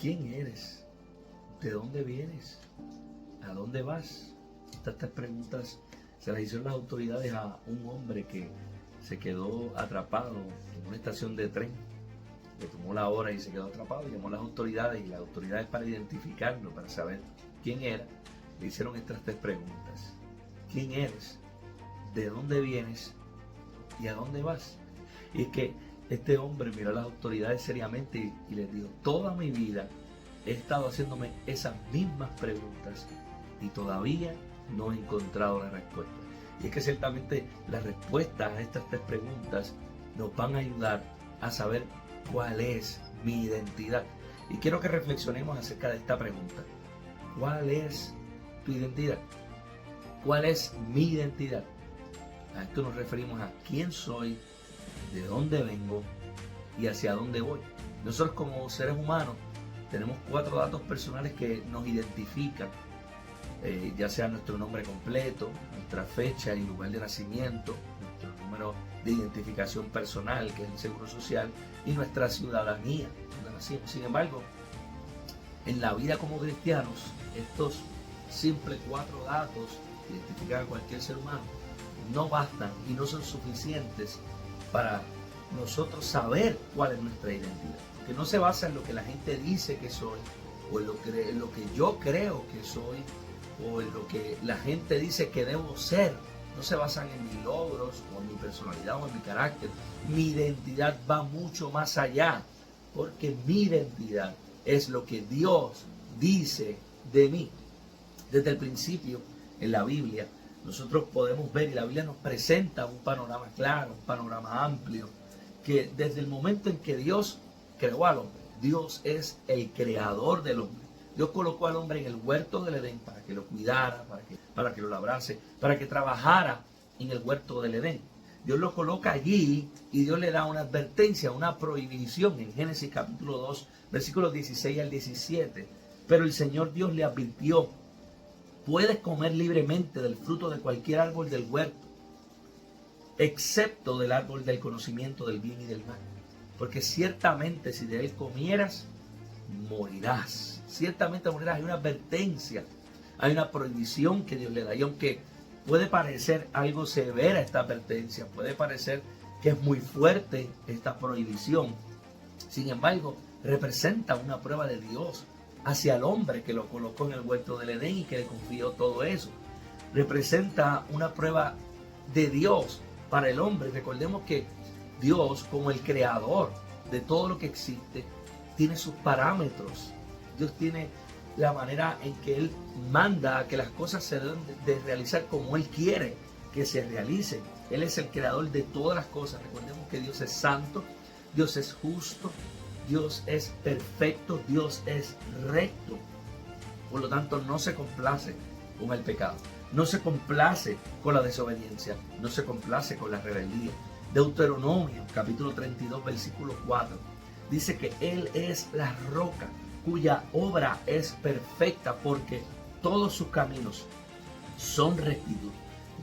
¿Quién eres? ¿De dónde vienes? ¿A dónde vas? Estas preguntas se las hicieron las autoridades a un hombre que se quedó atrapado en una estación de tren. Le tomó la hora y se quedó atrapado. Llamó a las autoridades, y las autoridades, para identificarlo, para saber quién era, le hicieron estas 3 preguntas. ¿Quién eres? ¿De dónde vienes? ¿Y a dónde vas? Y es que este hombre miró a las autoridades seriamente y les dijo: toda mi vida he estado haciéndome esas mismas preguntas y todavía no he encontrado la respuesta. Y es que ciertamente las respuestas a estas 3 preguntas nos van a ayudar a saber cuál es mi identidad. Y quiero que reflexionemos acerca de esta pregunta. ¿Cuál es tu identidad? ¿Cuál es mi identidad? A esto nos referimos a quién soy, de dónde vengo y hacia dónde voy. Nosotros, como seres humanos, tenemos 4 datos personales que nos identifican, ya sea nuestro nombre completo, nuestra fecha y lugar de nacimiento, nuestro número de identificación personal, que es el seguro social, y nuestra ciudadanía, donde nacimos. Sin embargo, en la vida como cristianos, estos simples 4 datos que identifican a cualquier ser humano no bastan y no son suficientes para nosotros saber cuál es nuestra identidad, que no se basa en lo que la gente dice que soy, o en lo que yo creo que soy, o en lo que la gente dice que debo ser. No se basan en mis logros, o en mi personalidad, o en mi carácter. Mi identidad va mucho más allá, porque mi identidad es lo que Dios dice de mí. Desde el principio, en la Biblia, nosotros podemos ver, y la Biblia nos presenta un panorama claro, un panorama amplio, que desde el momento en que Dios creó al hombre, Dios es el creador del hombre. Dios colocó al hombre en el huerto del Edén para que lo cuidara, para que lo labrase, para que trabajara en el huerto del Edén. Dios lo coloca allí y Dios le da una advertencia, una prohibición en Génesis capítulo 2, versículos 16 al 17. Pero el Señor Dios le advirtió: puedes comer libremente del fruto de cualquier árbol del huerto, excepto del árbol del conocimiento del bien y del mal, porque ciertamente si de él comieras, morirás. Ciertamente morirás. Hay una advertencia, hay una prohibición que Dios le da. Y aunque puede parecer algo severa esta advertencia, puede parecer que es muy fuerte esta prohibición, sin embargo, representa una prueba de Dios hacia el hombre que lo colocó en el huerto del Edén y que le confió todo eso. Representa una prueba de Dios para el hombre. Recordemos que Dios, como el creador de todo lo que existe, tiene sus parámetros. Dios tiene la manera en que Él manda a que las cosas se deben de realizar como Él quiere que se realicen. Él es el creador de todas las cosas. Recordemos que Dios es santo, Dios es justo, Dios es perfecto, Dios es recto. Por lo tanto, no se complace con el pecado, no se complace con la desobediencia, no se complace con la rebeldía. Deuteronomio capítulo 32 versículo 4 dice que Él es la roca cuya obra es perfecta, porque todos sus caminos son rectitud.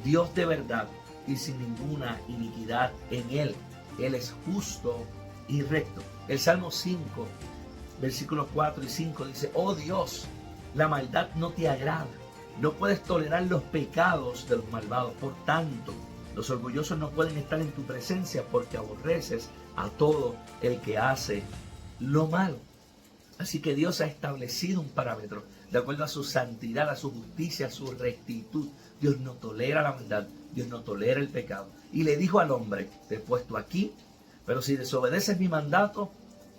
Dios de verdad y sin ninguna iniquidad en Él. Él es justo y recto. El Salmo 5, versículos 4 y 5 dice: oh Dios, la maldad no te agrada. No puedes tolerar los pecados de los malvados. Por tanto, los orgullosos no pueden estar en tu presencia, porque aborreces a todo el que hace lo malo. Así que Dios ha establecido un parámetro de acuerdo a su santidad, a su justicia, a su rectitud. Dios no tolera la maldad, Dios no tolera el pecado. Y le dijo al hombre: te he puesto aquí, pero si desobedeces mi mandato,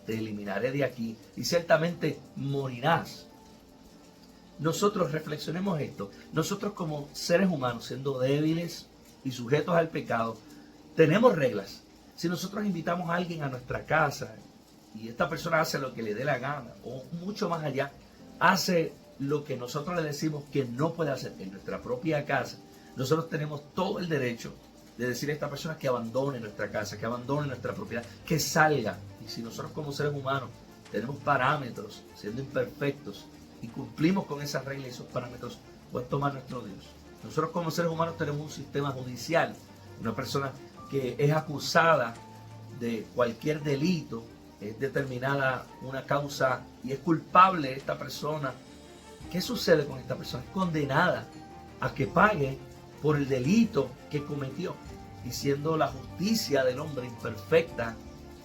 te eliminaré de aquí y ciertamente morirás. Nosotros reflexionemos esto. Nosotros, como seres humanos, siendo débiles y sujetos al pecado, tenemos reglas. Si nosotros invitamos a alguien a nuestra casa y esta persona hace lo que le dé la gana, o mucho más allá, hace lo que nosotros le decimos que no puede hacer en nuestra propia casa, nosotros tenemos todo el derecho de decir a esta persona que abandone nuestra casa, que abandone nuestra propiedad, que salga. Y si nosotros, como seres humanos, tenemos parámetros, siendo imperfectos, y cumplimos con esas reglas y esos parámetros, pues toma nuestro Dios. Nosotros, como seres humanos, tenemos un sistema judicial. Una persona que es acusada de cualquier delito es determinada una causa y es culpable esta persona, ¿qué sucede con esta persona? Es condenada a que pague por el delito que cometió. Y siendo la justicia del hombre imperfecta,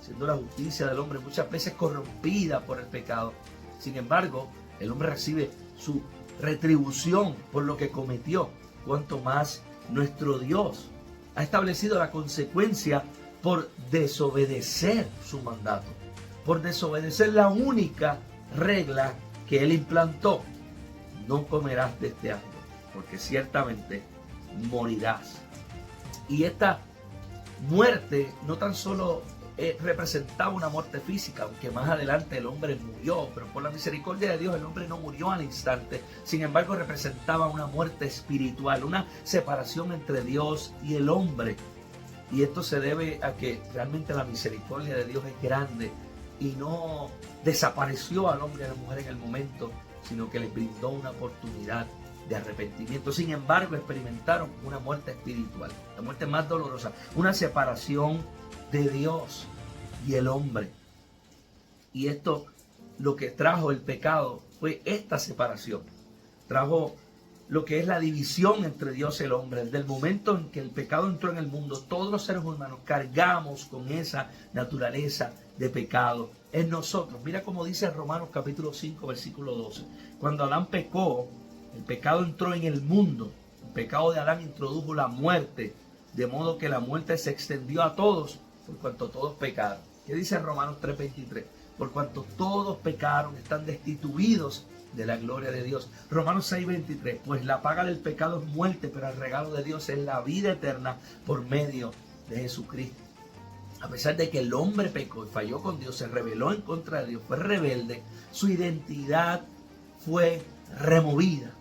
siendo la justicia del hombre muchas veces corrompida por el pecado, sin embargo, el hombre recibe su retribución por lo que cometió. Cuanto más nuestro Dios ha establecido la consecuencia por desobedecer su mandato, por desobedecer la única regla que Él implantó: no comerás de este árbol, porque ciertamente morirás. Y esta muerte no tan solo representaba una muerte física, aunque más adelante el hombre murió, pero por la misericordia de Dios el hombre no murió al instante. Sin embargo, representaba una muerte espiritual, una separación entre Dios y el hombre. Y esto se debe a que realmente la misericordia de Dios es grande y no desapareció al hombre y a la mujer en el momento, sino que les brindó una oportunidad de arrepentimiento. Sin embargo, experimentaron una muerte espiritual, la muerte más dolorosa, una separación de Dios y el hombre. Y esto, lo que trajo el pecado fue esta separación. Trajo lo que es la división entre Dios y el hombre. Desde el momento en que el pecado entró en el mundo, todos los seres humanos cargamos con esa naturaleza de pecado en nosotros. Mira cómo dice Romanos capítulo 5, versículo 12. Cuando Adán pecó, el pecado entró en el mundo. El pecado de Adán introdujo la muerte, de modo que la muerte se extendió a todos, por cuanto todos pecaron. ¿Qué dice Romanos 3:23? Por cuanto todos pecaron, están destituidos de la gloria de Dios. Romanos 6:23, pues la paga del pecado es muerte, pero el regalo de Dios es la vida eterna por medio de Jesucristo. A pesar de que el hombre pecó y falló con Dios, se rebeló en contra de Dios, fue rebelde, su identidad fue removida.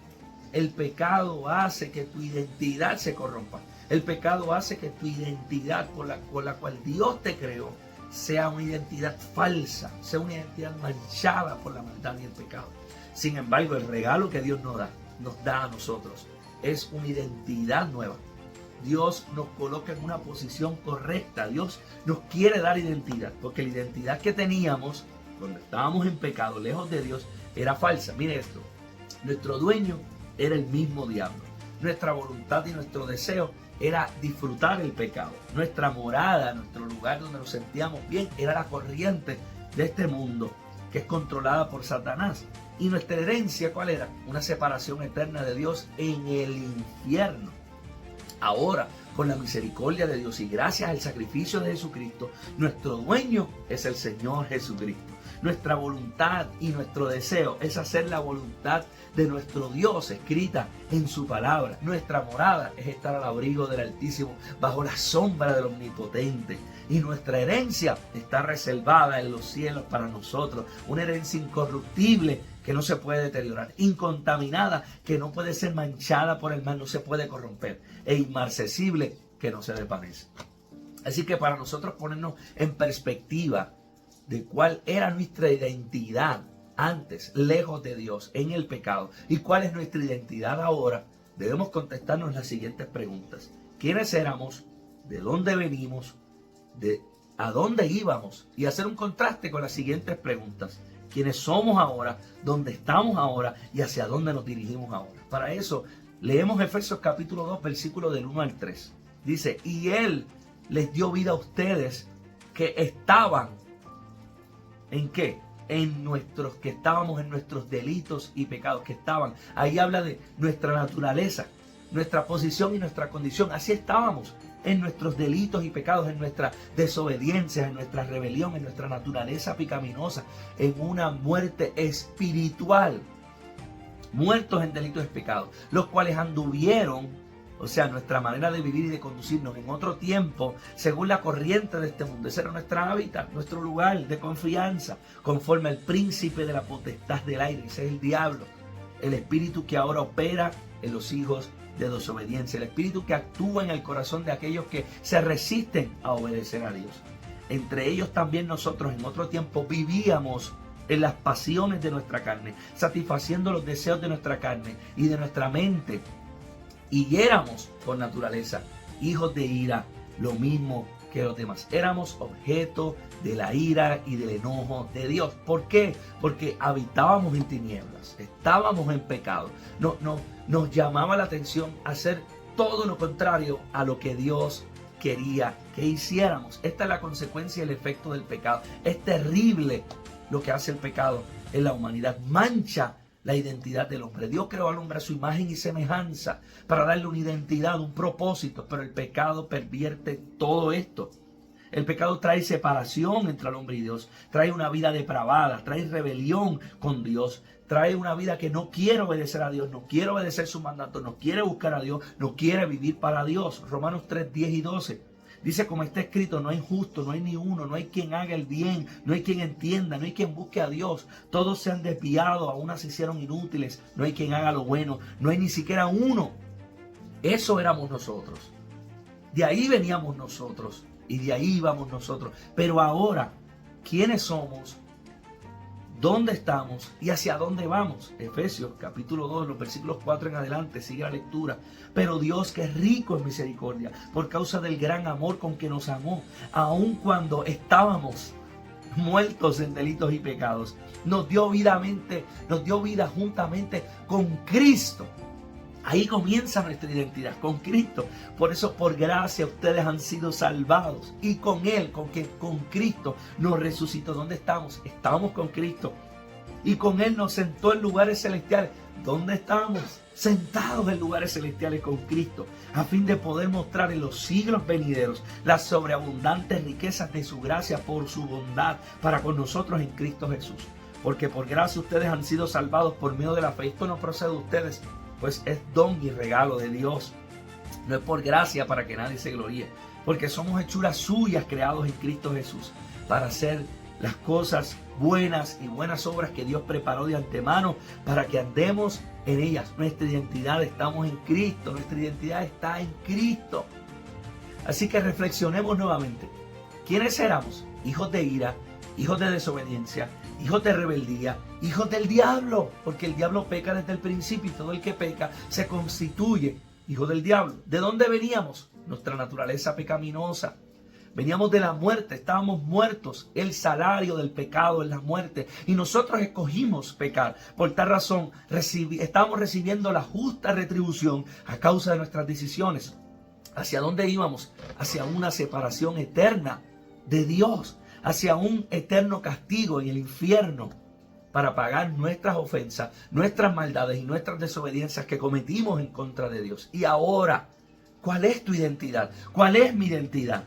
El pecado hace que tu identidad se corrompa. El pecado hace que tu identidad por la cual Dios te creó sea una identidad falsa, sea una identidad manchada por la maldad y el pecado. Sin embargo, el regalo que Dios nos da a nosotros es una identidad nueva. Dios nos coloca en una posición correcta. Dios nos quiere dar identidad, porque la identidad que teníamos cuando estábamos en pecado, lejos de Dios, era falsa. Mire esto, nuestro dueño era el mismo diablo. Nuestra voluntad y nuestro deseo era disfrutar el pecado. Nuestra morada, nuestro lugar donde nos sentíamos bien, era la corriente de este mundo que es controlada por Satanás. Y nuestra herencia, ¿cuál era? Una separación eterna de Dios en el infierno. Ahora, con la misericordia de Dios y gracias al sacrificio de Jesucristo, nuestro dueño es el Señor Jesucristo. Nuestra voluntad y nuestro deseo es hacer la voluntad de nuestro Dios escrita en su palabra. Nuestra morada es estar al abrigo del Altísimo, bajo la sombra del Omnipotente. Y nuestra herencia está reservada en los cielos para nosotros. Una herencia incorruptible que no se puede deteriorar, incontaminada, que no puede ser manchada por el mal, no se puede corromper, e inmarcesible, que no se desvanece. Así que para nosotros ponernos en perspectiva de cuál era nuestra identidad antes, lejos de Dios, en el pecado, y cuál es nuestra identidad ahora, debemos contestarnos las siguientes preguntas. ¿Quiénes éramos? ¿De dónde venimos? ¿De a dónde íbamos? Y hacer un contraste con las siguientes preguntas. ¿Quiénes somos ahora? ¿Dónde estamos ahora? ¿Y hacia dónde nos dirigimos ahora? Para eso, leemos Efesios capítulo 2, versículo del 1 al 3. Dice, y Él les dio vida a ustedes que estaban, ¿en qué? Que estábamos en nuestros delitos y pecados, que estaban. Ahí habla de nuestra naturaleza, nuestra posición y nuestra condición. Así estábamos, en nuestros delitos y pecados, en nuestra desobediencia, en nuestra rebelión, en nuestra naturaleza pecaminosa, en una muerte espiritual. Muertos en delitos y pecados, los cuales anduvieron, o sea, nuestra manera de vivir y de conducirnos en otro tiempo, según la corriente de este mundo. Ese era nuestro hábitat, nuestro lugar de confianza, conforme al príncipe de la potestad del aire, ese es el diablo, el espíritu que ahora opera en los hijos de desobediencia, el espíritu que actúa en el corazón de aquellos que se resisten a obedecer a Dios. Entre ellos también nosotros en otro tiempo vivíamos en las pasiones de nuestra carne, satisfaciendo los deseos de nuestra carne y de nuestra mente. Y éramos por naturaleza hijos de ira, lo mismo que los demás. Éramos objeto de la ira y del enojo de Dios. ¿Por qué? Porque habitábamos en tinieblas, estábamos en pecado. Nos llamaba la atención hacer todo lo contrario a lo que Dios quería que hiciéramos. Esta es la consecuencia y el efecto del pecado. Es terrible lo que hace el pecado en la humanidad. Mancha la identidad del hombre. Dios creó al hombre a su imagen y semejanza para darle una identidad, un propósito, pero el pecado pervierte todo esto. El pecado trae separación entre el hombre y Dios, trae una vida depravada, trae rebelión con Dios, trae una vida que no quiere obedecer a Dios, no quiere obedecer sus mandatos, no quiere buscar a Dios, no quiere vivir para Dios. Romanos 3, 10 y 12. Dice, como está escrito, no hay justo, no hay ni uno, no hay quien haga el bien, no hay quien entienda, no hay quien busque a Dios. Todos se han desviado, a unas se hicieron inútiles, no hay quien haga lo bueno, no hay ni siquiera uno. Eso éramos nosotros. De ahí veníamos nosotros y de ahí íbamos nosotros. Pero ahora, ¿quiénes somos? ¿Dónde estamos y hacia dónde vamos? Efesios capítulo 2, los versículos 4 en adelante, sigue la lectura. Pero Dios, que es rico en misericordia, por causa del gran amor con que nos amó, aun cuando estábamos muertos en delitos y pecados, nos dio vida juntamente con Cristo. Ahí comienza nuestra identidad, con Cristo. Por eso, por gracia, ustedes han sido salvados. Y con Él, con Cristo, nos resucitó. ¿Dónde estamos? Estamos con Cristo. Y con Él nos sentó en lugares celestiales. ¿Dónde estamos? Sentados en lugares celestiales con Cristo, a fin de poder mostrar en los siglos venideros las sobreabundantes riquezas de su gracia por su bondad para con nosotros en Cristo Jesús. Porque por gracia ustedes han sido salvados por medio de la fe. Esto no procede de ustedes, pues es don y regalo de Dios. No es por gracia para que nadie se gloríe, porque somos hechuras suyas creados en Cristo Jesús para hacer las cosas buenas y buenas obras que Dios preparó de antemano para que andemos en ellas. Nuestra identidad estamos en Cristo, nuestra identidad está en Cristo. Así que reflexionemos nuevamente. ¿Quiénes éramos? Hijos de ira, hijos de desobediencia, hijos de rebeldía, hijos del diablo, porque el diablo peca desde el principio y todo el que peca se constituye hijo del diablo. ¿De dónde veníamos? Nuestra naturaleza pecaminosa. Veníamos de la muerte, estábamos muertos. El salario del pecado es la muerte. Y nosotros escogimos pecar. Por tal razón, estábamos recibiendo la justa retribución a causa de nuestras decisiones. ¿Hacia dónde íbamos? Hacia una separación eterna de Dios, hacia un eterno castigo en el infierno, para pagar nuestras ofensas, nuestras maldades y nuestras desobediencias que cometimos en contra de Dios. Y ahora, ¿cuál es tu identidad? ¿Cuál es mi identidad?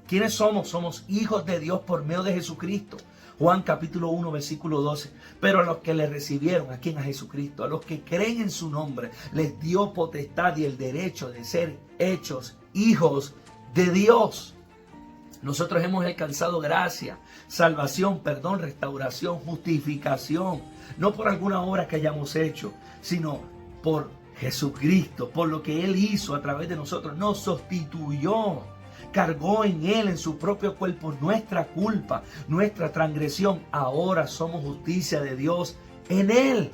¿Quiénes somos? Somos hijos de Dios por medio de Jesucristo. Juan capítulo 1, versículo 12. Pero a los que le recibieron, ¿a quién? A Jesucristo. A los que creen en su nombre, les dio potestad y el derecho de ser hechos hijos de Dios. Nosotros hemos alcanzado gracia, salvación, perdón, restauración, justificación. No por alguna obra que hayamos hecho, sino por Jesucristo, por lo que Él hizo a través de nosotros. Nos sustituyó. Cargó en Él, en su propio cuerpo, nuestra culpa, nuestra transgresión. Ahora somos justicia de Dios en Él.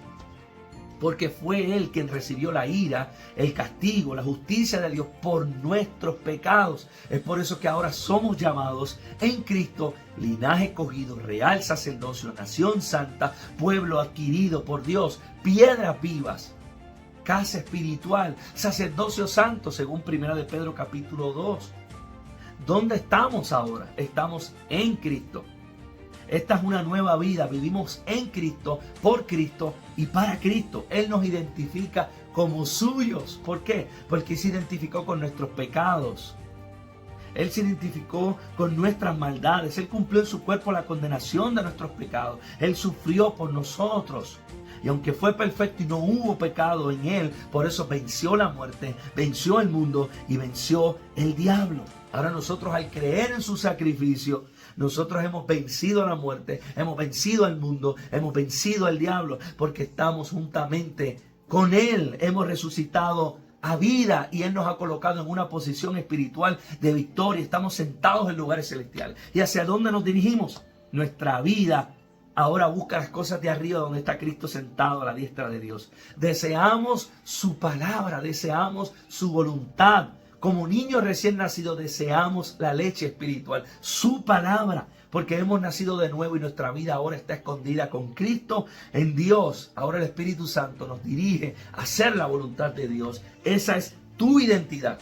Porque fue Él quien recibió la ira, el castigo, la justicia de Dios por nuestros pecados. Es por eso que ahora somos llamados en Cristo, linaje escogido, real sacerdocio, nación santa, pueblo adquirido por Dios, piedras vivas, casa espiritual, sacerdocio santo, según 1 de Pedro capítulo 2. ¿Dónde estamos ahora? Estamos en Cristo. Esta es una nueva vida. Vivimos en Cristo, por Cristo y para Cristo. Él nos identifica como suyos. ¿Por qué? Porque se identificó con nuestros pecados. Él se identificó con nuestras maldades. Él cumplió en su cuerpo la condenación de nuestros pecados. Él sufrió por nosotros. Y aunque fue perfecto y no hubo pecado en Él, por eso venció la muerte, venció el mundo y venció el diablo. Ahora nosotros, al creer en su sacrificio, nosotros hemos vencido a la muerte, hemos vencido al mundo, hemos vencido al diablo, porque estamos juntamente con Él. Hemos resucitado a vida y Él nos ha colocado en una posición espiritual de victoria. Estamos sentados en lugares celestiales. ¿Y hacia dónde nos dirigimos? Nuestra vida ahora busca las cosas de arriba, donde está Cristo sentado a la diestra de Dios. Deseamos su palabra, deseamos su voluntad. Como niños recién nacidos deseamos la leche espiritual, su palabra, porque hemos nacido de nuevo y nuestra vida ahora está escondida con Cristo en Dios. Ahora el Espíritu Santo nos dirige a hacer la voluntad de Dios. Esa es tu identidad.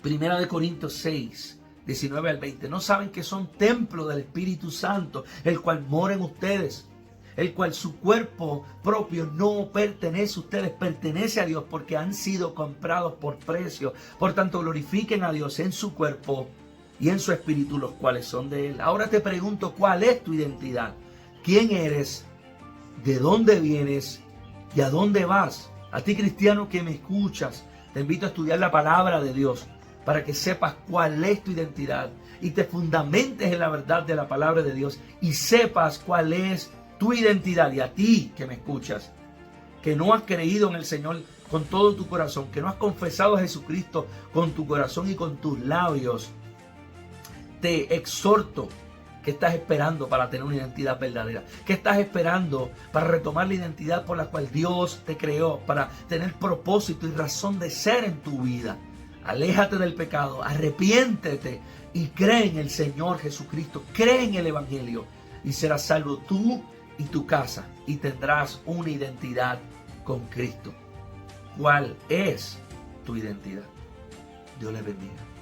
Primera de Corintios 6, 19 al 20. ¿No saben que son templo del Espíritu Santo, el cual mora en ustedes? El cual su cuerpo propio no pertenece a ustedes, pertenece a Dios, porque han sido comprados por precio. Por tanto, glorifiquen a Dios en su cuerpo y en su espíritu, los cuales son de Él. Ahora te pregunto, ¿cuál es tu identidad? ¿Quién eres? ¿De dónde vienes? ¿Y a dónde vas? A ti, cristiano que me escuchas, te invito a estudiar la palabra de Dios para que sepas cuál es tu identidad y te fundamentes en la verdad de la palabra de Dios y sepas cuál es tu identidad. Y a ti que me escuchas, que no has creído en el Señor con todo tu corazón, que no has confesado a Jesucristo con tu corazón y con tus labios, te exhorto. ¿Qué estás esperando para tener una identidad verdadera? ¿Qué estás esperando para retomar la identidad por la cual Dios te creó? Para tener propósito y razón de ser en tu vida. Aléjate del pecado, arrepiéntete y cree en el Señor Jesucristo. Cree en el Evangelio y serás salvo tú y tu casa y tendrás una identidad con Cristo. ¿Cuál es tu identidad? Dios les bendiga.